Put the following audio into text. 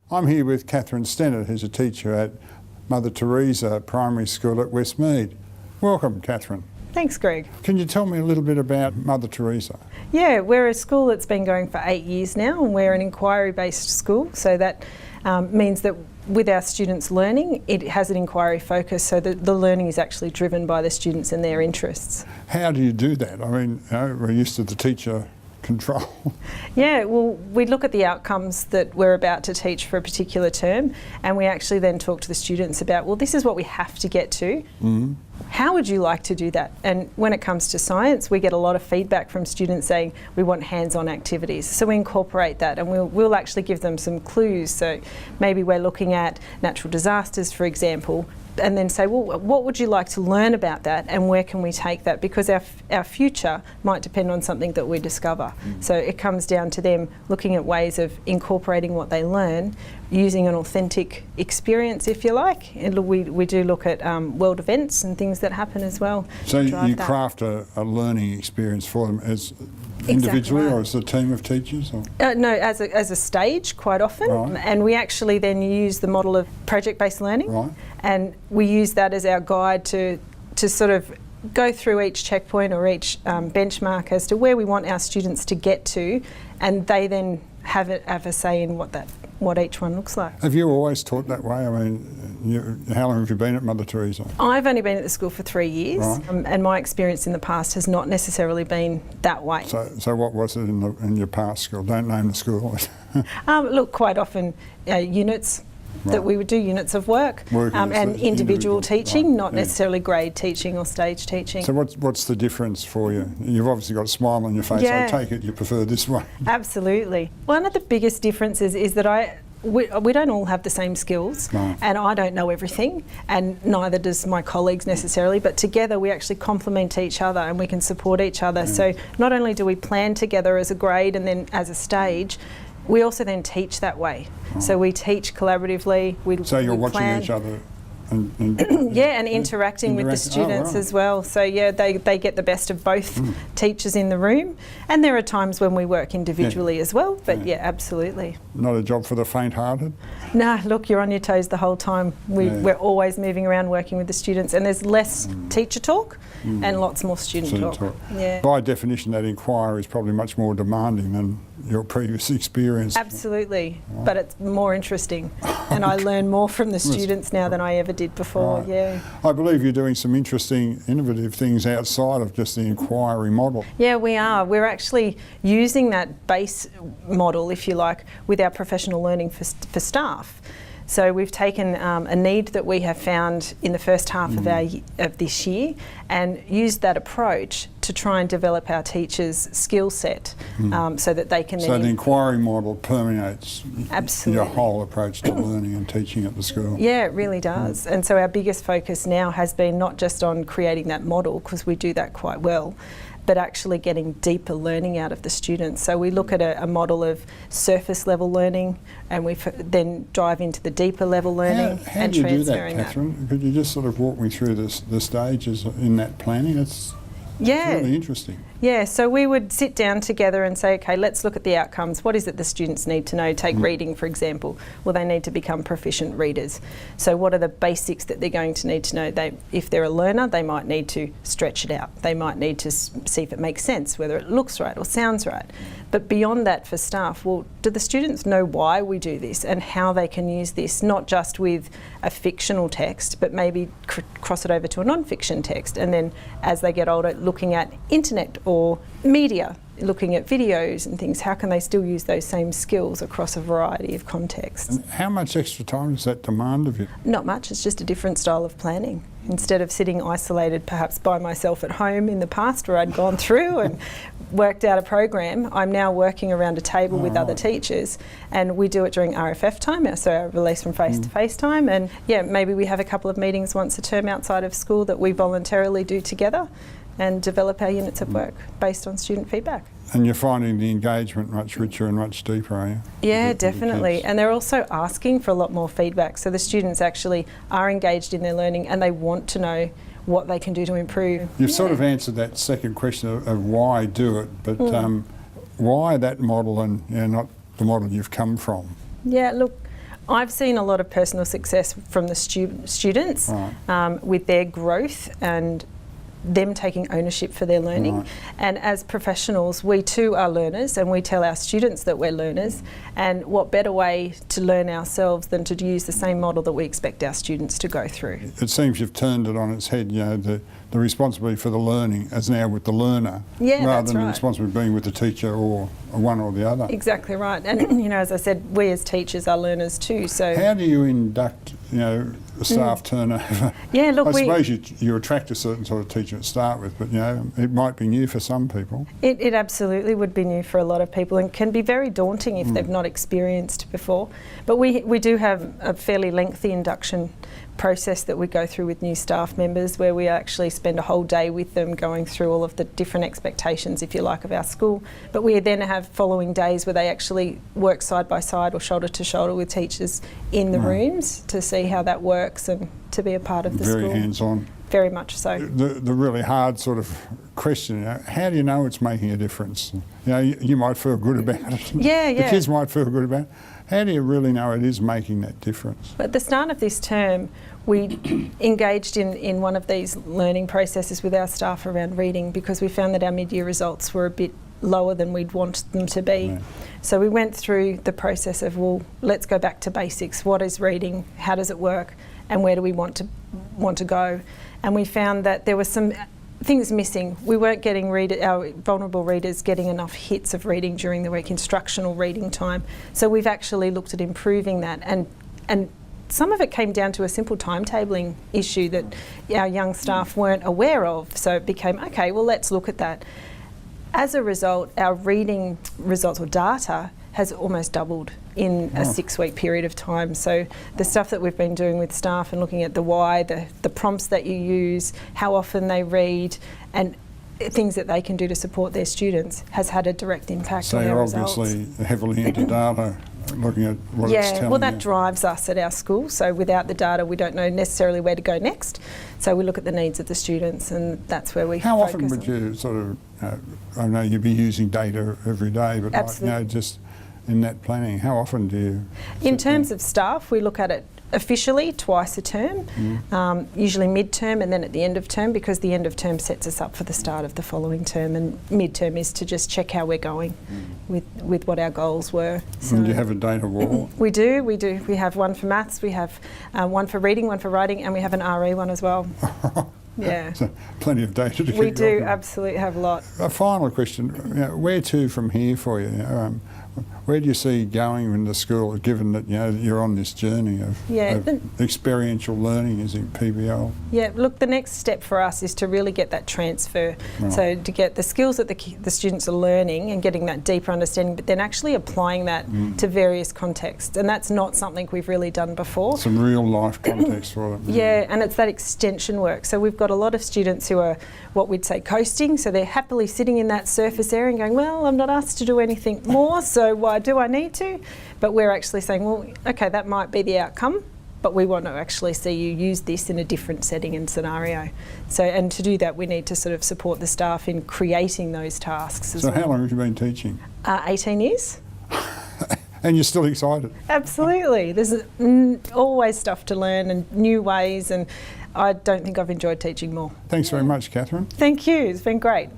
I'm here with Catherine Stennett, who's a teacher at Mother Teresa Primary School at Westmead. Welcome, Catherine. Thanks, Greg. Can you tell me a little bit about Mother Teresa? Yeah, we're a school that's been going for 8 years now, and we're an inquiry-based school, so that means that with our students' learning, it has an inquiry focus, so that the learning is actually driven by the students and their interests. How do you do that? I mean, we're used to the teacher control. Yeah, well, we look at the outcomes that we're about to teach for a particular term, and we actually then talk to the students about, well, this is what we have to get to. Mm-hmm. How would you like to do that? And when it comes to science, we get a lot of feedback from students saying we want hands-on activities. So we incorporate that, and we'll actually give them some clues. So maybe we're looking at natural disasters, for example, and then say, well, what would you like to learn about that, and where can we take that? Because our future might depend on something that we discover. So it comes down to them looking at ways of incorporating what they learn, using an authentic experience, if you like. And we do look at world events and things that happen as well. So you craft a learning experience for them as individually, exactly, or as a team of teachers? Or? No, as a stage quite often, right. And we actually then use the model of project-based learning, right. And we use that as our guide to sort of go through each checkpoint or each benchmark as to where we want our students to get to, and they then have a say in what each one looks like. Have you always taught that way? I mean, how long have you been at Mother Teresa? I've only been at the school for 3 years, right. And my experience in the past has not necessarily been that way. So what was it in your past school? Don't name the school. Look, quite often units. Right. That we would do units of work and individual teaching, right. not necessarily grade teaching or stage teaching. So what's the difference for you? You've obviously got a smile on your face. Yeah. I take it you prefer this way. Absolutely. One of the biggest differences is that we don't all have the same skills, no. And I don't know everything, and neither does my colleagues necessarily, but together we actually complement each other and we can support each other. Yeah. So not only do we plan together as a grade and then as a stage, we also then teach that way. Oh. So we teach collaboratively. So you're watching plan. each other and yeah, and interacting with the students as well. So yeah, they get the best of both teachers in the room, and there are times when we work individually as well, but yeah, absolutely. Not a job for the faint-hearted? No, look, you're on your toes the whole time. We're always moving around working with the students, and there's less teacher talk and lots more student talk. Yeah. By definition, that inquiry is probably much more demanding than your previous experience. Absolutely, but it's more interesting, and I learn more from the students now than I ever did before. Right. Yeah. I believe you're doing some interesting, innovative things outside of just the inquiry model. Yeah, we are. We're actually using that base model, if you like, with our professional learning for staff. So we've taken a need that we have found in the first half of this year and used that approach to try and develop our teachers' skill set so that they can then... So the inquiry model permeates absolutely your whole approach to learning and teaching at the school. Yeah, it really does. And so our biggest focus now has been not just on creating that model, because we do that quite well, but actually getting deeper learning out of the students. So we look at a model of surface level learning, and we then dive into the deeper level learning and transferring that. How do you do that, Catherine? Could you just sort of walk me through the stages in that planning? It's really interesting. Yeah, so we would sit down together and say, okay, let's look at the outcomes. What is it the students need to know? Take reading, for example. Well, they need to become proficient readers. So what are the basics that they're going to need to know? If they're a learner, they might need to stretch it out. They might need to see if it makes sense, whether it looks right or sounds right. But beyond that for staff, well, do the students know why we do this and how they can use this, not just with a fictional text, but maybe cross it over to a non-fiction text, and then as they get older, looking at internet or media, looking at videos and things, how can they still use those same skills across a variety of contexts? And how much extra time does that demand of you? Not much, it's just a different style of planning. Instead of sitting isolated perhaps by myself at home in the past where I'd gone through and worked out a program, I'm now working around a table with other teachers, and we do it during RFF time, so our release from face-to-face time, and yeah, maybe we have a couple of meetings once a term outside of school that we voluntarily do together and develop our units of work based on student feedback. And you're finding the engagement much richer and much deeper, are you? Yeah, definitely. And they're also asking for a lot more feedback. So the students actually are engaged in their learning and they want to know what they can do to improve. You've sort of answered that second question of why do it, but why that model and not the model you've come from? Yeah, look, I've seen a lot of personal success from the students Right. with their growth and them taking ownership for their learning. Right. And as professionals, we too are learners, and we tell our students that we're learners. And what better way to learn ourselves than to use the same model that we expect our students to go through? It seems you've turned it on its head. You know, the responsibility for the learning is now with the learner, Yeah, rather that's than the right. responsibility being with the teacher or one or the other. Exactly right. And, you know, as I said, we as teachers are learners too. So How do you induct, you know, the staff turnover? Yeah, look, I we- suppose you attract a certain sort of teacher to start with, but you know, it might be new for some people. It absolutely would be new for a lot of people and can be very daunting if they've not experienced before. But we do have a fairly lengthy induction process that we go through with new staff members, where we actually spend a whole day with them going through all of the different expectations, if you like, of our school. But we then have following days where they actually work side by side or shoulder to shoulder with teachers in the rooms to see how that works and to be a part of the Very school. hands-on. Very much so. The really hard sort of question, you know, how do you know it's making a difference? You know, you might feel good about it. Yeah, The yeah. kids might feel good about it. How do you really know it is making that difference? At the start of this term, we engaged in one of these learning processes with our staff around reading, because we found that our mid-year results were a bit lower than we'd want them to be. Right. So we went through the process of, well, let's go back to basics. What is reading? How does it work? And where do we want to go? And we found that there were some things missing. We weren't getting our vulnerable readers getting enough hits of reading during the week, instructional reading time. So we've actually looked at improving that, and some of it came down to a simple timetabling issue that our young staff weren't aware of. So it became, okay, well, let's look at that. As a result, our reading results or data has almost doubled in a 6-week period of time. So the stuff that we've been doing with staff and looking at the why, the prompts that you use, how often they read, and things that they can do to support their students has had a direct impact So on you're our results. obviously heavily into data, looking at what it's telling well, that you. drives us at our school. So without the data, we don't know necessarily where to go next. So we look at the needs of the students, and that's where we How often focus would on. you sort of, I know you'd be using data every day, but like, Absolutely. you know, just in that planning, how often do you? In terms of staff, we look at it officially twice a term, usually mid-term and then at the end of term, because the end of term sets us up for the start of the following term, and mid-term is to just check how we're going with what our goals were. So And do you have a data wall? we do. We have one for maths, we have one for reading, one for writing, and we have an RE one as well. Yeah. So plenty of data to keep We you do occupied. absolutely have a lot. A final question, you know, where to from here for you? Where do you see going in the school, given that, you know, you're on this journey of, Yeah, experiential learning as in PBL? Yeah, look, the next step for us is to really get that transfer. Right. So to get the skills that the students are learning and getting that deeper understanding, but then actually applying that to various contexts. And that's not something we've really done before. Some real life context for them. Yeah, and it's that extension work. So we've got a lot of students who are what we'd say coasting. So they're happily sitting in that surface area and going, well, I'm not asked to do anything more, so why do I need to? But we're actually saying, well, okay, that might be the outcome, but we want to actually see you use this in a different setting and scenario. So, and to do that, we need to sort of support the staff in creating those tasks as So well. how long have you been teaching? 18 years. And you're still excited? Absolutely. There's always stuff to learn and new ways, and I don't think I've enjoyed teaching more. Thanks very much, Catherine. Thank you. It's been great.